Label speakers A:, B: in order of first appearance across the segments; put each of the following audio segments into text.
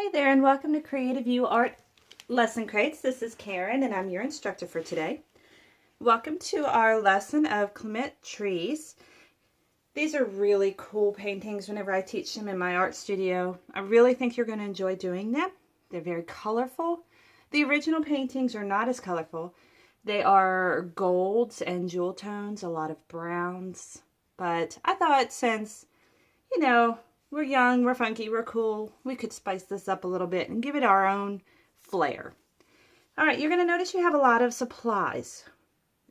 A: Hi there and welcome to Creative You Art Lesson Crates. This is Karen and I'm your instructor for today. Welcome to our lesson of Klimt trees. These are really cool paintings whenever I teach them in my art studio. I really think you're going to enjoy doing them. They're very colorful. The original paintings are not as colorful. They are golds and jewel tones, a lot of browns. But I thought since, we're young, we're funky, we're cool, we could spice this up a little bit and give it our own flair. All right, you're going to notice you have a lot of supplies.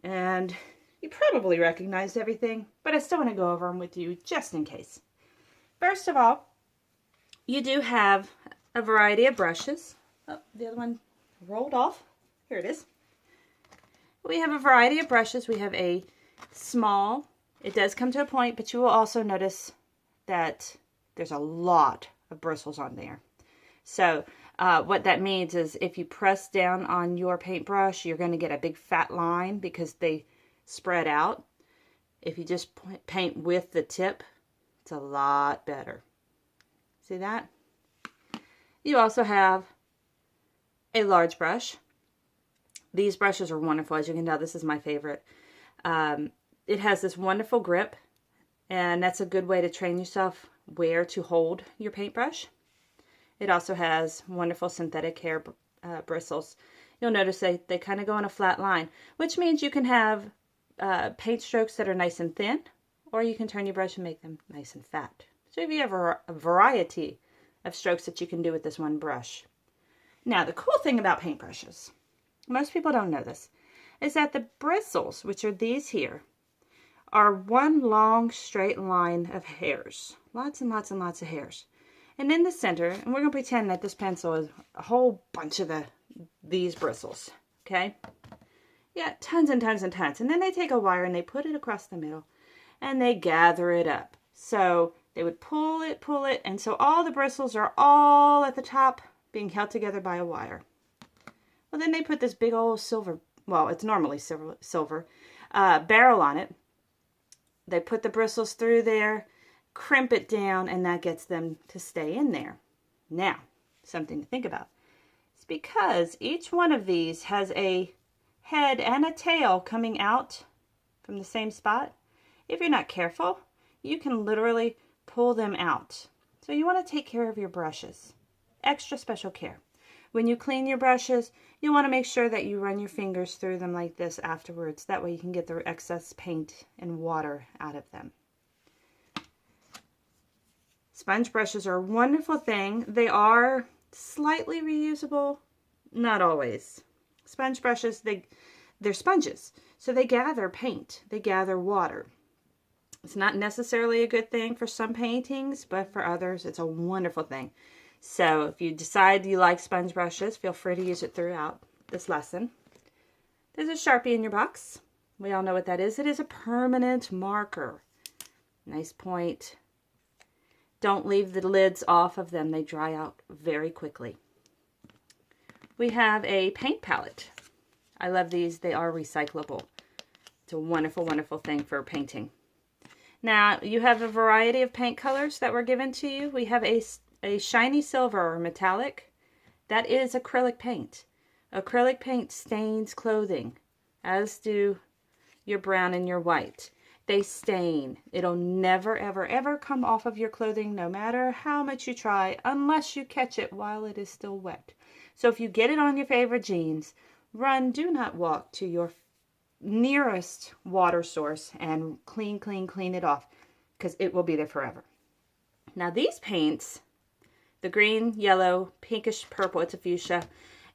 A: And you probably recognized everything, but I still want to go over them with you just in case. First of all, you do have a variety of brushes. Oh, the other one rolled off. Here it is. We have a variety of brushes. We have a small, it does come to a point, but you will also notice that there's a lot of bristles on there. So what that means is if you press down on your paintbrush, you're going to get a big fat line because they spread out. If you just paint with the tip, it's a lot better. See that? You also have a large brush. These brushes are wonderful. As you can tell, this is my favorite. It has this wonderful grip, and that's a good way to train yourself where to hold your paintbrush. It also has wonderful synthetic hair bristles. You'll notice they kind of go on a flat line, which means you can have paint strokes that are nice and thin, or you can turn your brush and make them nice and fat. So you have a variety of strokes that you can do with this one brush. Now, the cool thing about paintbrushes, most people don't know this, is that the bristles, which are these here, are one long straight line of hairs. Lots and lots and lots of hairs. And in the center, and we're going to pretend that this pencil is a whole bunch of these bristles, okay? Yeah, tons and tons and tons. And then they take a wire and they put it across the middle and they gather it up. So they would pull it, and so all the bristles are all at the top being held together by a wire. Well, then they put this big old silver, well, it's normally silver barrel on it. They put the bristles through there, crimp it down, and that gets them to stay in there. Now, something to think about. It's because each one of these has a head and a tail coming out from the same spot. If you're not careful, you can literally pull them out. So you want to take care of your brushes. Extra special care. When you clean your brushes, you want to make sure that you run your fingers through them like this afterwards. That way you can get the excess paint and water out of them. Sponge brushes are a wonderful thing. They are slightly reusable, not always. Sponge brushes, they're sponges, so they gather paint, they gather water. It's not necessarily a good thing for some paintings, but for others, it's a wonderful thing. So if you decide you like sponge brushes, feel free to use it throughout this lesson. There's a Sharpie in your box. We all know what that is. It is a permanent marker. Nice point. Don't leave the lids off of them. They dry out very quickly. We have a paint palette. I love these. They are recyclable. It's a wonderful, wonderful thing for painting. Now, you have a variety of paint colors that were given to you. We have a shiny silver or metallic. That is acrylic paint. Acrylic paint stains clothing, as do your brown and your white. They stain. It'll never, ever, ever come off of your clothing, no matter how much you try, unless you catch it while it is still wet. So if you get it on your favorite jeans, run, do not walk to your nearest water source and clean it off, because it will be there forever. Now these paints, the green, yellow, pinkish purple, it's a fuchsia,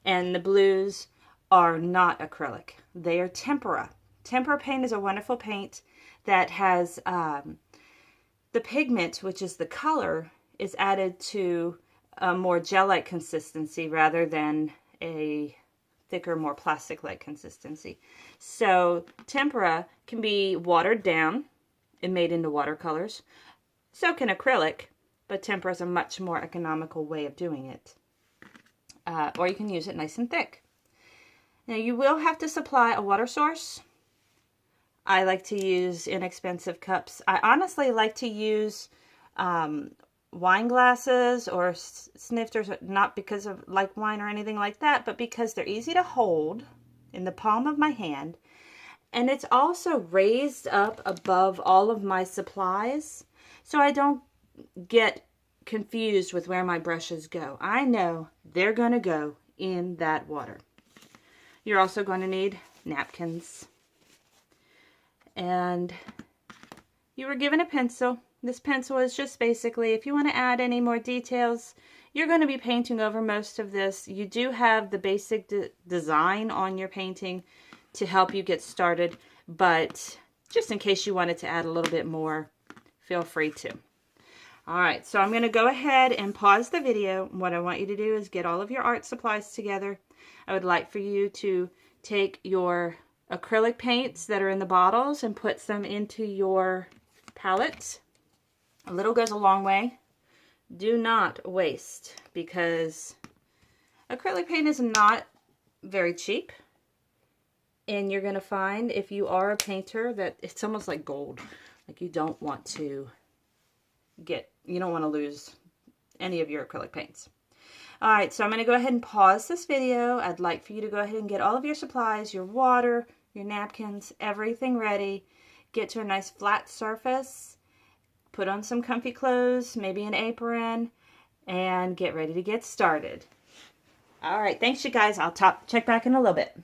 A: and the blues are not acrylic. They are tempera. Tempera paint is a wonderful paint that has the pigment, which is the color, is added to a more gel-like consistency rather than a thicker, more plastic-like consistency. So tempera can be watered down and made into watercolors. So can acrylic, but tempera is a much more economical way of doing it. Or you can use it nice and thick. Now you will have to supply a water source. I like to use inexpensive cups. I honestly like to use wine glasses or snifters, not because of like wine or anything like that, but because they're easy to hold in the palm of my hand. And it's also raised up above all of my supplies, so I don't get confused with where my brushes go. I know they're going to go in that water. You're also going to need napkins. And you were given a pencil. This pencil is just basically, if you want to add any more details, you're going to be painting over most of this. You do have the basic design on your painting to help you get started, but just in case you wanted to add a little bit more, feel free to. All right, so I'm going to go ahead and pause the video. What I want you to do is get all of your art supplies together. I would like for you to take your acrylic paints that are in the bottles and put them into your palette. A little goes a long way. Do not waste, because acrylic paint is not very cheap. And you're going to find, if you are a painter, that it's almost like gold. Like you don't want to lose any of your acrylic paints. All right, so I'm going to go ahead and pause this video. I'd like for you to go ahead and get all of your supplies, your water, your napkins, everything ready. Get to a nice flat surface. Put on some comfy clothes, maybe an apron, and get ready to get started. All right, thanks you guys. I'll check back in a little bit.